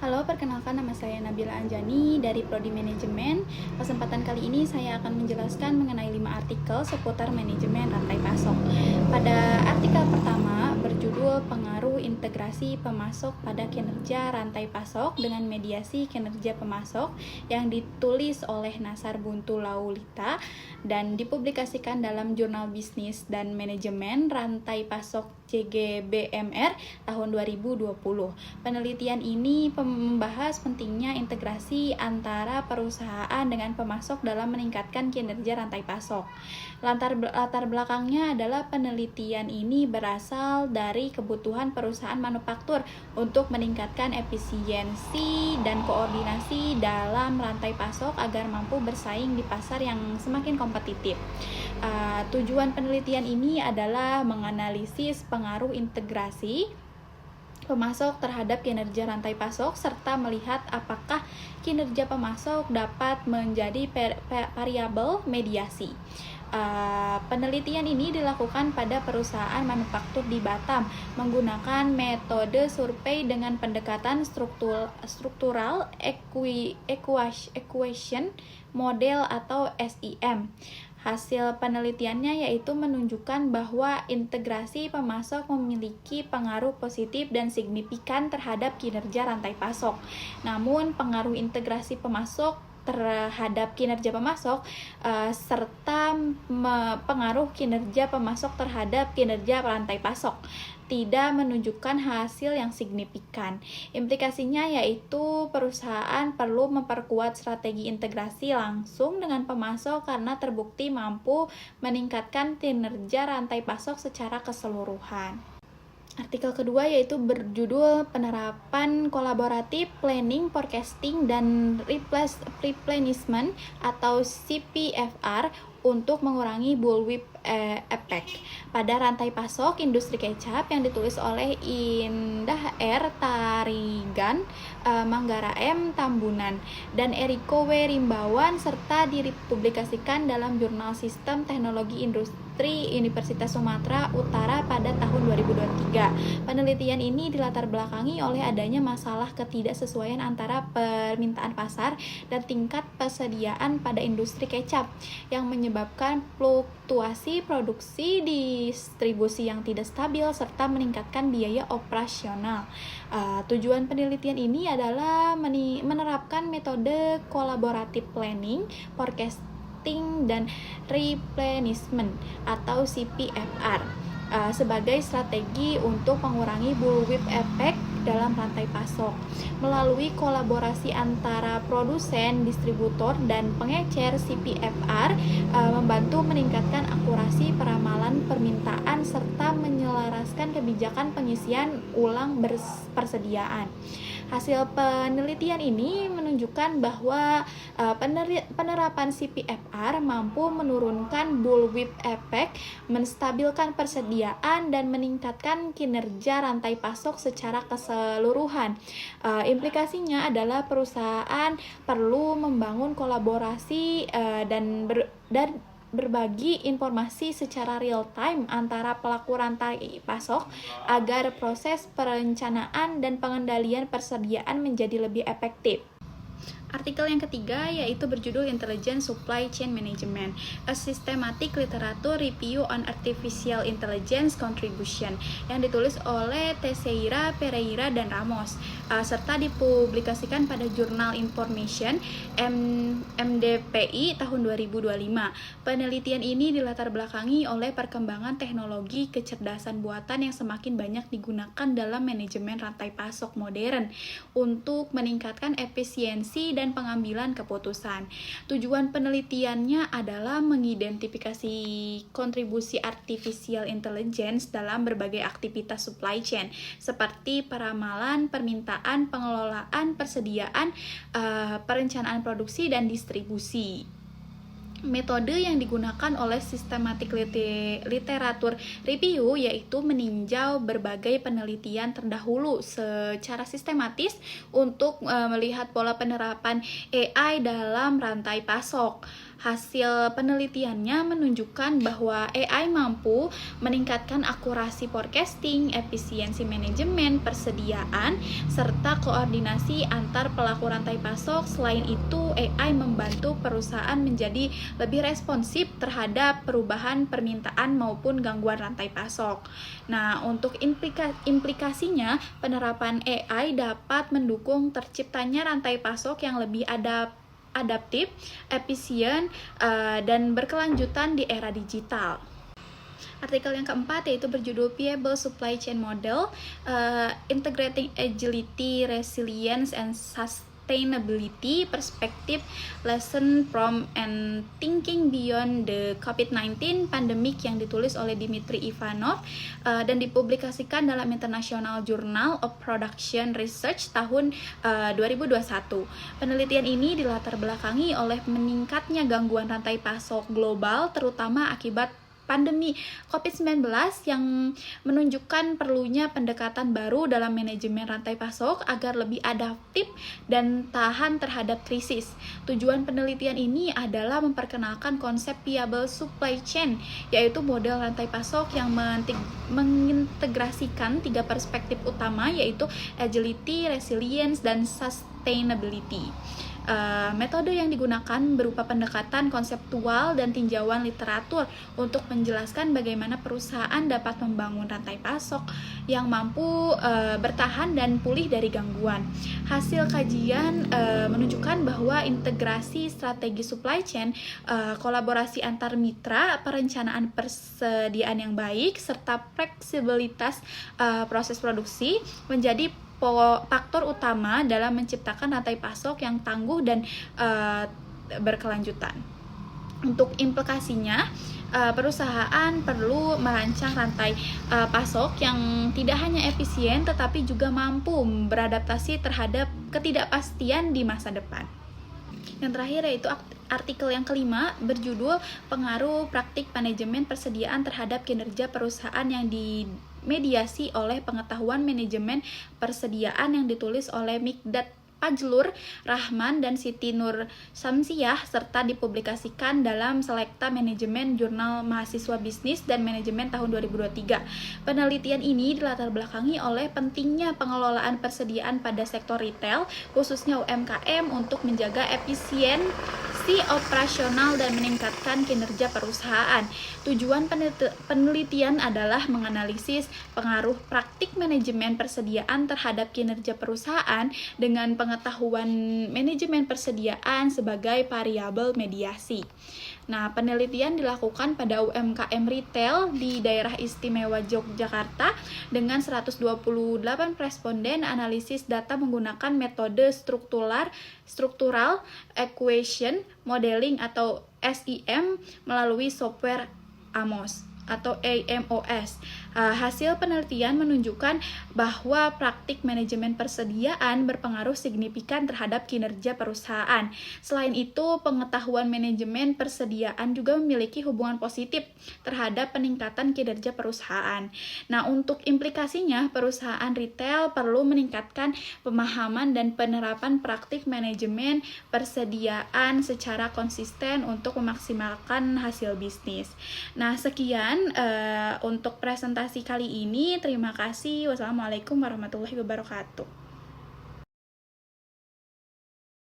Halo, perkenalkan nama saya Nabila Anjani dari Prodi Manajemen. Kesempatan kali ini saya akan menjelaskan mengenai 5 artikel seputar manajemen rantai pasok. Pada artikel pertama berjudul Pengaruh Integrasi Pemasok pada Kinerja Rantai Pasok dengan Mediasi Kinerja Pemasok yang ditulis oleh Nasar Buntu Laulita dan dipublikasikan dalam Jurnal Bisnis dan Manajemen Rantai Pasok JGBMR tahun 2020. Penelitian ini membahas pentingnya integrasi antara perusahaan dengan pemasok dalam meningkatkan kinerja rantai pasok. Latar belakangnya adalah penelitian ini berasal dari kebutuhan perusahaan manufaktur untuk meningkatkan efisiensi dan koordinasi dalam rantai pasok agar mampu bersaing di pasar yang semakin kompetitif. Tujuan penelitian ini adalah menganalisis pengaruh integrasi pemasok terhadap kinerja rantai pasok serta melihat apakah kinerja pemasok dapat menjadi variabel mediasi. Penelitian ini dilakukan pada perusahaan manufaktur di Batam menggunakan metode survei dengan pendekatan struktural equation model atau SEM. Hasil penelitiannya yaitu menunjukkan bahwa integrasi pemasok memiliki pengaruh positif dan signifikan terhadap kinerja rantai pasok. Namun, pengaruh integrasi pemasok terhadap kinerja pemasok serta pengaruh kinerja pemasok terhadap kinerja rantai pasok tidak menunjukkan hasil yang signifikan. Implikasinya yaitu perusahaan perlu memperkuat strategi integrasi langsung dengan pemasok karena terbukti mampu meningkatkan kinerja rantai pasok secara keseluruhan. Artikel kedua yaitu berjudul Penerapan Kolaboratif Planning, Forecasting, dan Replenishment atau CPFR untuk mengurangi bullwhip effect pada rantai pasok industri kecap yang ditulis oleh Indah R. Tarigan, Manggara M. Tambunan, dan Eriko W. Rimbawan serta dipublikasikan dalam Jurnal Sistem Teknologi Industri Universitas Sumatera Utara pada tahun 2023. Penelitian ini dilatar belakangi oleh adanya masalah ketidaksesuaian antara permintaan pasar dan tingkat persediaan pada industri kecap yang menyebabkan fluktuasi produksi distribusi yang tidak stabil serta meningkatkan biaya operasional. Tujuan penelitian ini adalah menerapkan metode kolaboratif planning, forecasting, dan replenishment atau CPFR sebagai strategi untuk mengurangi bullwhip effect dalam rantai pasok. Melalui kolaborasi antara produsen, distributor, dan pengecer, CPFR membantu meningkatkan akurasi peramalan permintaan serta menyelaraskan kebijakan pengisian ulang persediaan. Hasil penelitian ini menunjukkan bahwa penerapan CPFR mampu menurunkan bullwhip effect, menstabilkan persediaan, dan meningkatkan kinerja rantai pasok secara keseluruhan. Implikasinya adalah perusahaan perlu membangun kolaborasi dan berbagi informasi secara real time antara pelaku rantai pasok agar proses perencanaan dan pengendalian persediaan menjadi lebih efektif. Artikel yang ketiga yaitu berjudul Intelligent Supply Chain Management, A Systematic Literature Review on Artificial Intelligence Contribution, yang ditulis oleh Teixeira, Pereira, dan Ramos, serta dipublikasikan pada Jurnal Information MDPI tahun 2025. Penelitian ini dilatar belakangi oleh perkembangan teknologi kecerdasan buatan yang semakin banyak digunakan dalam manajemen rantai pasok modern untuk meningkatkan efisiensi dan pengambilan keputusan. Tujuan penelitiannya adalah mengidentifikasi kontribusi artificial intelligence dalam berbagai aktivitas supply chain seperti peramalan, permintaan, pengelolaan, persediaan, perencanaan produksi, dan distribusi. Metode yang digunakan oleh Systematic Literature Review yaitu meninjau berbagai penelitian terdahulu secara sistematis untuk melihat pola penerapan AI dalam rantai pasok. Hasil penelitiannya menunjukkan bahwa AI mampu meningkatkan akurasi forecasting, efisiensi manajemen persediaan, serta koordinasi antar pelaku rantai pasok. Selain itu, AI membantu perusahaan menjadi lebih responsif terhadap perubahan permintaan maupun gangguan rantai pasok. Nah, untuk implikasinya, penerapan AI dapat mendukung terciptanya rantai pasok yang lebih adaptif, efisien, dan berkelanjutan di era digital. Artikel yang keempat yaitu berjudul Viable Supply Chain Model, Integrating Agility, Resilience, and Sustainability Perspective, Lesson from and Thinking Beyond the COVID-19 Pandemic, yang ditulis oleh Dmitry Ivanov dan dipublikasikan dalam International Journal of Production Research tahun 2021. Penelitian ini dilatar belakangi oleh meningkatnya gangguan rantai pasok global, terutama akibat pandemi COVID-19, yang menunjukkan perlunya pendekatan baru dalam manajemen rantai pasok agar lebih adaptif dan tahan terhadap krisis. Tujuan penelitian ini adalah memperkenalkan konsep viable supply chain, yaitu model rantai pasok yang mengintegrasikan 3 perspektif utama, yaitu agility, resilience, dan sustainability. Metode yang digunakan berupa pendekatan konseptual dan tinjauan literatur untuk menjelaskan bagaimana perusahaan dapat membangun rantai pasok yang mampu bertahan dan pulih dari gangguan. Hasil kajian menunjukkan bahwa integrasi strategi supply chain, kolaborasi antar mitra, perencanaan persediaan yang baik, serta fleksibilitas proses produksi menjadi faktor utama dalam menciptakan rantai pasok yang tangguh dan berkelanjutan. Untuk implikasinya, perusahaan perlu merancang rantai pasok yang tidak hanya efisien tetapi juga mampu beradaptasi terhadap ketidakpastian di masa depan. Yang terakhir yaitu artikel yang kelima berjudul Pengaruh Praktik Manajemen Persediaan Terhadap Kinerja Perusahaan, yang dimediasi oleh pengetahuan manajemen persediaan, yang ditulis oleh Mikdad Fajlur Rahman dan Siti Nur Samsiah, serta dipublikasikan dalam Selekta Manajemen Jurnal Mahasiswa Bisnis dan Manajemen tahun 2023. Penelitian ini dilatar belakangi oleh pentingnya pengelolaan persediaan pada sektor retail, khususnya UMKM, untuk menjaga efisiensi operasional dan meningkatkan kinerja perusahaan. Tujuan penelitian adalah menganalisis pengaruh praktik manajemen persediaan terhadap kinerja perusahaan dengan pengetahuan manajemen persediaan sebagai variabel mediasi. Nah, penelitian dilakukan pada UMKM retail di Daerah Istimewa Yogyakarta dengan 128 responden. Analisis data menggunakan metode struktural equation modeling atau SEM melalui software AMOS. Hasil penelitian menunjukkan bahwa praktik manajemen persediaan berpengaruh signifikan terhadap kinerja perusahaan. Selain itu, pengetahuan manajemen persediaan juga memiliki hubungan positif terhadap peningkatan kinerja perusahaan. Nah, untuk implikasinya, perusahaan retail perlu meningkatkan pemahaman dan penerapan praktik manajemen persediaan secara konsisten untuk memaksimalkan hasil bisnis. Nah, sekian untuk presentasi kali ini. Terima kasih. Wassalamualaikum warahmatullahi wabarakatuh.